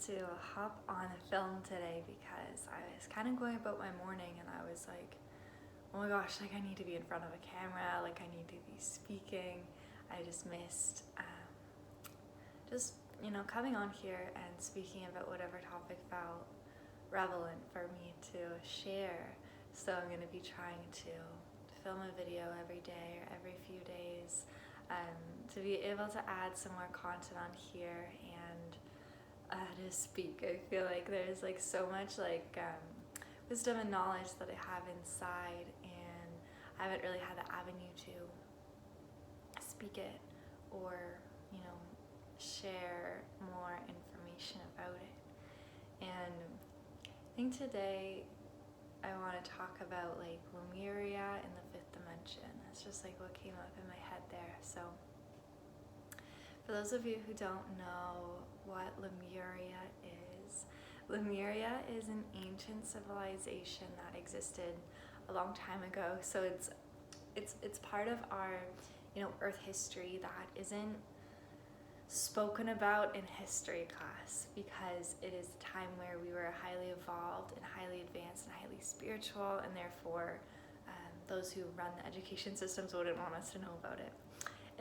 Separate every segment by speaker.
Speaker 1: to hop on a film today because I was kind of going about my morning and I was like, oh my gosh, like I need to be in front of a camera, like I need to be speaking. I just missed coming on here and speaking about whatever topic felt relevant for me to share. So I'm going to be trying to film a video every day or every few days to be able to add some more content on here and to speak. I feel like there's like so much wisdom and knowledge that I have inside, and I haven't really had the avenue to speak it or share more information about it. And I think today I want to talk about like Lemuria in the fifth dimension. That's just like what came up in my head there. So for those of you who don't know what Lemuria is an ancient civilization that existed a long time ago. So it's part of our Earth history that isn't spoken about in history class, because it is a time where we were highly evolved and highly advanced and highly spiritual, and therefore those who run the education systems wouldn't want us to know about it.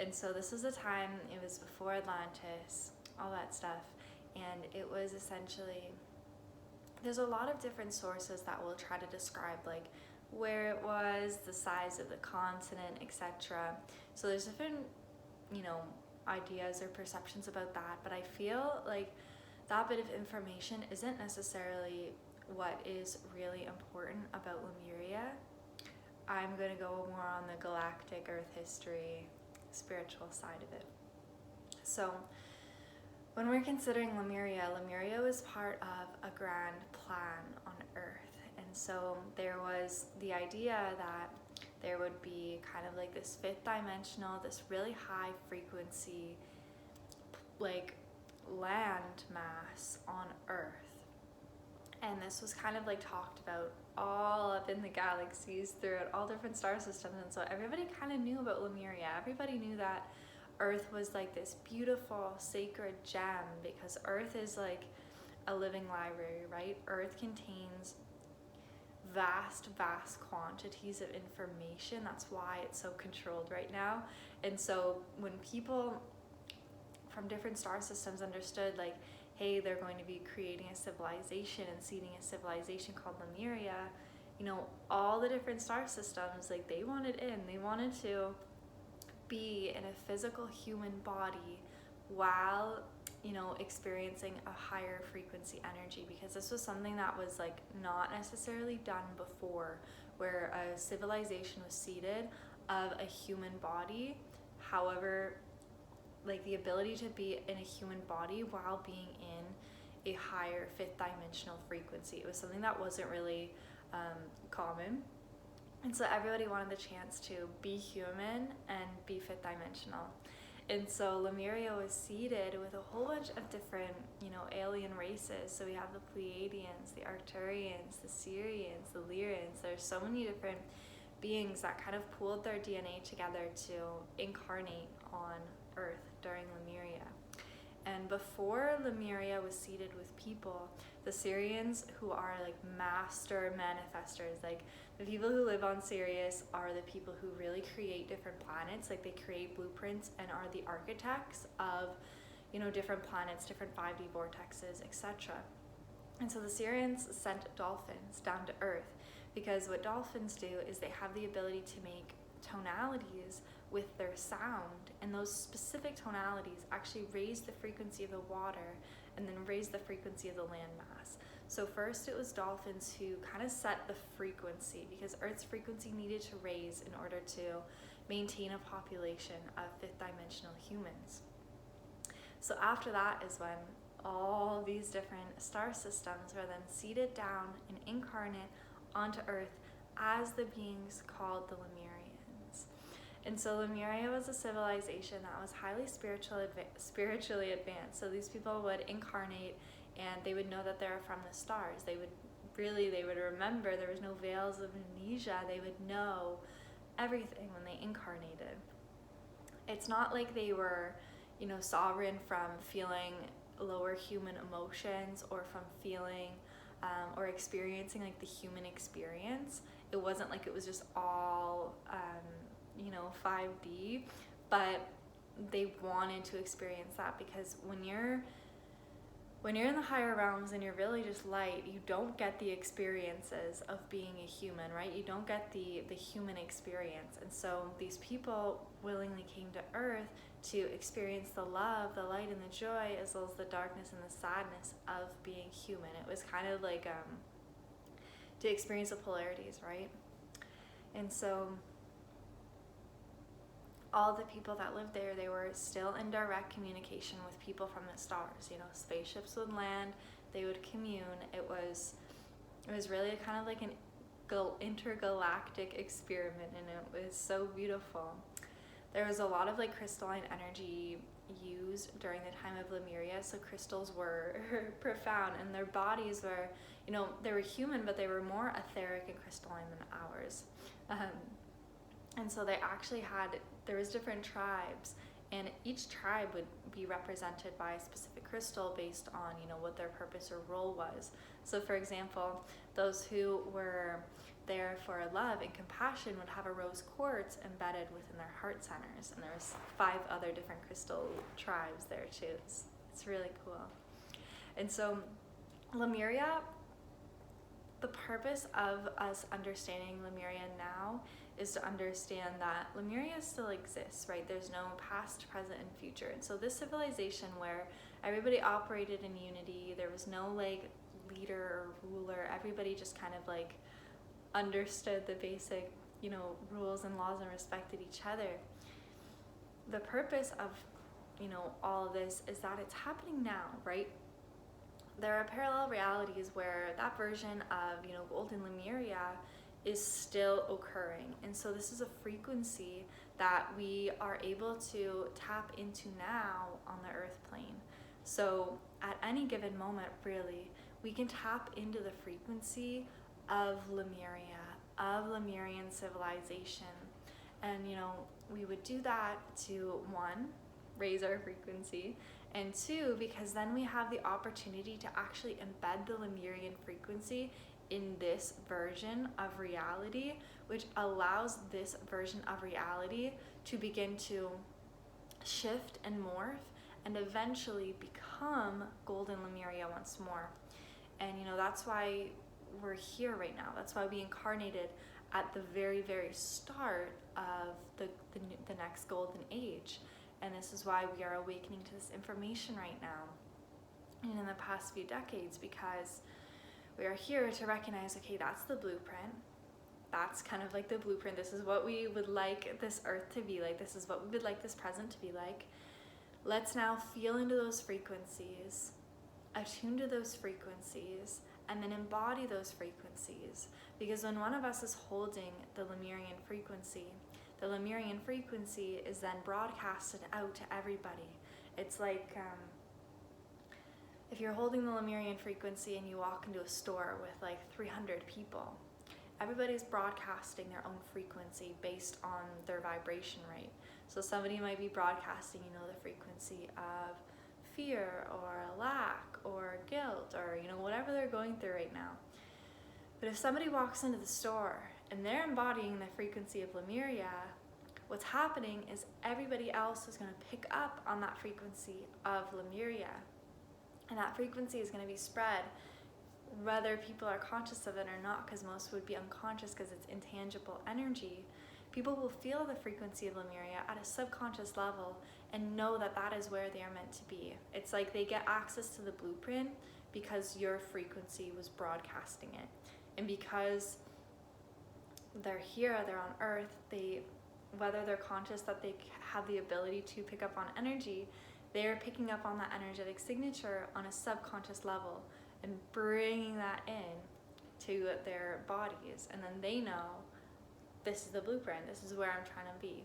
Speaker 1: And so this was a time, it was before Atlantis, all that stuff, and it was essentially, there's a lot of different sources that will try to describe like where it was, the size of the continent, etc. So there's different ideas or perceptions about that, but I feel like that bit of information isn't necessarily what is really important about Lemuria. I'm going to go more on the galactic Earth history, spiritual side of it. So when we're considering Lemuria was part of a grand plan on Earth. And so there was the idea that there would be kind of like this fifth dimensional, this really high frequency, like land mass on Earth. And this was kind of like talked about all up in the galaxies throughout all different star systems. And so everybody kind of knew about Lemuria. Everybody knew that Earth was like this beautiful sacred gem, because Earth is like a living library, right? Earth contains vast quantities of information. That's why it's so controlled right now. And so when people from different star systems understood like, hey, they're going to be creating a civilization and seeding a civilization called Lemuria, all the different star systems, like they wanted to be in a physical human body while experiencing a higher frequency energy, because this was something that was like not necessarily done before, where a civilization was seeded of a human body. However, like the ability to be in a human body while being in a higher fifth dimensional frequency, it was something that wasn't really common. And so everybody wanted the chance to be human and be fifth dimensional. And so Lemuria was seeded with a whole bunch of different, alien races. So we have the Pleiadians, the Arcturians, the Sirians, the Lyrians. There's so many different beings that kind of pooled their DNA together to incarnate on Earth during Lemuria. And before Lemuria was seeded with people, the Sirians, who are like master manifestors, like the people who live on Sirius are the people who really create different planets. Like they create blueprints and are the architects of, different planets, different 5D vortexes, etc. And so the Sirians sent dolphins down to Earth, because what dolphins do is they have the ability to make tonalities with their sound, and those specific tonalities actually raise the frequency of the water and then raise the frequency of the landmass. So first it was dolphins who kind of set the frequency, because Earth's frequency needed to raise in order to maintain a population of fifth dimensional humans. So after that is when all these different star systems were then seeded down and incarnate onto Earth as the beings called the Lemurians. And so Lemuria was a civilization that was highly spiritually advanced. So these people would incarnate and they would know that they're from the stars. They would remember, there was no veils of amnesia. They would know everything when they incarnated. It's not like they were, sovereign from feeling lower human emotions or from feeling or experiencing like the human experience. It wasn't like it was just all 5D, but they wanted to experience that, because when you're in the higher realms and you're really just light, you don't get the experiences of being a human, right? You don't get the human experience. And so these people willingly came to earth to experience the love, the light, and the joy, as well as the darkness and the sadness of being human. It was kind of like to experience the polarities, right? And so all the people that lived there, they were still in direct communication with people from the stars. Spaceships would land, they would commune. It was really kind of like an intergalactic experiment, and it was so beautiful. There was a lot of like crystalline energy used during the time of Lemuria, so crystals were profound, and their bodies were, they were human, but they were more etheric and crystalline than ours. And so they actually there was different tribes, and each tribe would be represented by a specific crystal based on, what their purpose or role was. So for example, those who were there for love and compassion would have a rose quartz embedded within their heart centers, and there was 5 other different crystal tribes there too. It's really cool. And so Lemuria, the purpose of us understanding Lemuria now is to understand that Lemuria still exists, right? There's no past, present, and future. And so this civilization where everybody operated in unity, there was no like leader or ruler, everybody just kind of like understood the basic, rules and laws and respected each other. The purpose of, all of this is that it's happening now, right? There are parallel realities where that version of, Golden Lemuria is still occurring. And so this is a frequency that we are able to tap into now on the earth plane. So at any given moment, really, we can tap into the frequency of Lemuria, of Lemurian civilization. And, we would do that to, 1, raise our frequency, and 2, because then we have the opportunity to actually embed the Lemurian frequency in this version of reality, which allows this version of reality to begin to shift and morph and eventually become Golden Lemuria once more. And that's why we're here right now. That's why we incarnated at the very, very start of the next golden age. And this is why we are awakening to this information right now and in the past few decades, because we are here to recognize, okay, that's the blueprint. That's kind of like the blueprint. This is what we would like this earth to be like. This is what we would like this present to be like. Let's now feel into those frequencies, attune to those frequencies, and then embody those frequencies. Because when one of us is holding the Lemurian frequency, the Lemurian frequency is then broadcasted out to everybody. It's like if you're holding the Lemurian frequency and you walk into a store with like 300 people, everybody's broadcasting their own frequency based on their vibration rate. So somebody might be broadcasting, the frequency of fear or lack or guilt or, whatever they're going through right now. But if somebody walks into the store and they're embodying the frequency of Lemuria, what's happening is everybody else is going to pick up on that frequency of Lemuria. And that frequency is going to be spread whether people are conscious of it or not, because most would be unconscious because it's intangible energy. People will feel the frequency of Lemuria at a subconscious level and know that that is where they are meant to be. It's like they get access to the blueprint because your frequency was broadcasting it. And because they're here, they're on Earth, whether they're conscious that they have the ability to pick up on energy, they're picking up on that energetic signature on a subconscious level and bringing that in to their bodies. And then they know, this is the blueprint, this is where I'm trying to be.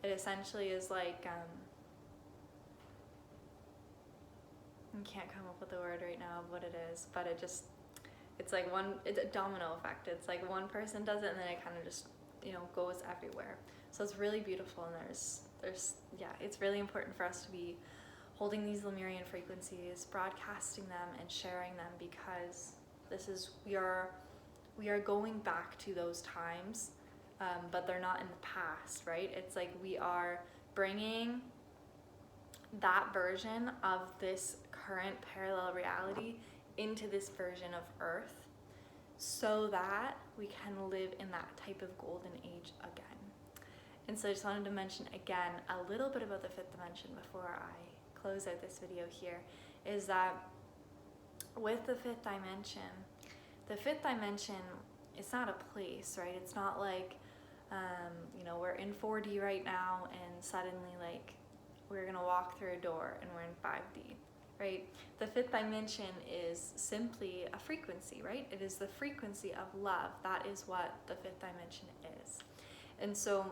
Speaker 1: It essentially is like, I can't come up with the word right now of what it is, but it's like it's a domino effect. It's like one person does it and then it kind of just, goes everywhere. So it's really beautiful, and there's it's really important for us to be holding these Lemurian frequencies, broadcasting them and sharing them, because we are going back to those times, but they're not in the past, right? It's like we are bringing that version of this current parallel reality into this version of Earth, so that we can live in that type of golden age again. And so I just wanted to mention again a little bit about the fifth dimension before I close out this video here, is that with the fifth dimension, it's not a place, right? It's not like, we're in 4D right now and suddenly like we're gonna walk through a door and we're in 5D, right? The fifth dimension is simply a frequency, right? It is the frequency of love. That is what the fifth dimension is. And so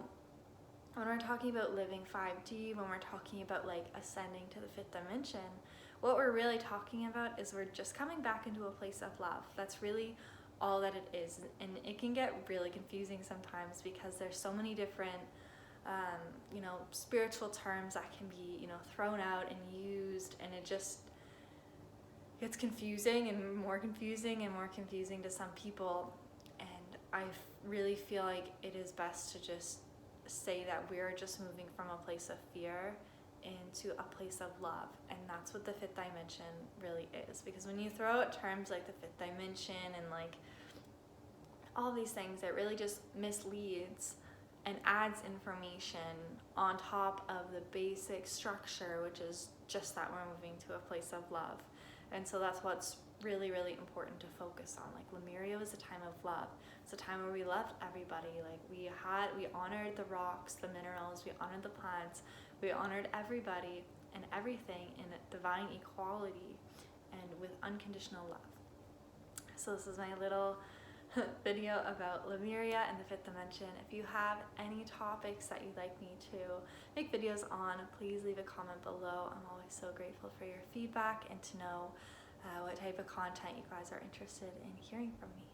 Speaker 1: when we're talking about living 5D, when we're talking about like ascending to the fifth dimension, what we're really talking about is we're just coming back into a place of love. That's really all that it is. And it can get really confusing sometimes because there's so many different spiritual terms that can be, thrown out and used, and it just gets confusing and more confusing to some people. And I really feel like it is best to just say that we're just moving from a place of fear into a place of love, and that's what the fifth dimension really is. Because when you throw out terms like the fifth dimension and like all these things, it really just misleads and adds information on top of the basic structure, which is just that we're moving to a place of love. And so that's what's really, really important to focus on. Like Lemuria was a time of love. It's a time where we loved everybody. Like we honored the rocks, the minerals, we honored the plants, we honored everybody and everything in divine equality and with unconditional love. So this is my little video about Lemuria and the fifth dimension. If you have any topics that you'd like me to make videos on, please leave a comment below. I'm always so grateful for your feedback and to know what type of content you guys are interested in hearing from me.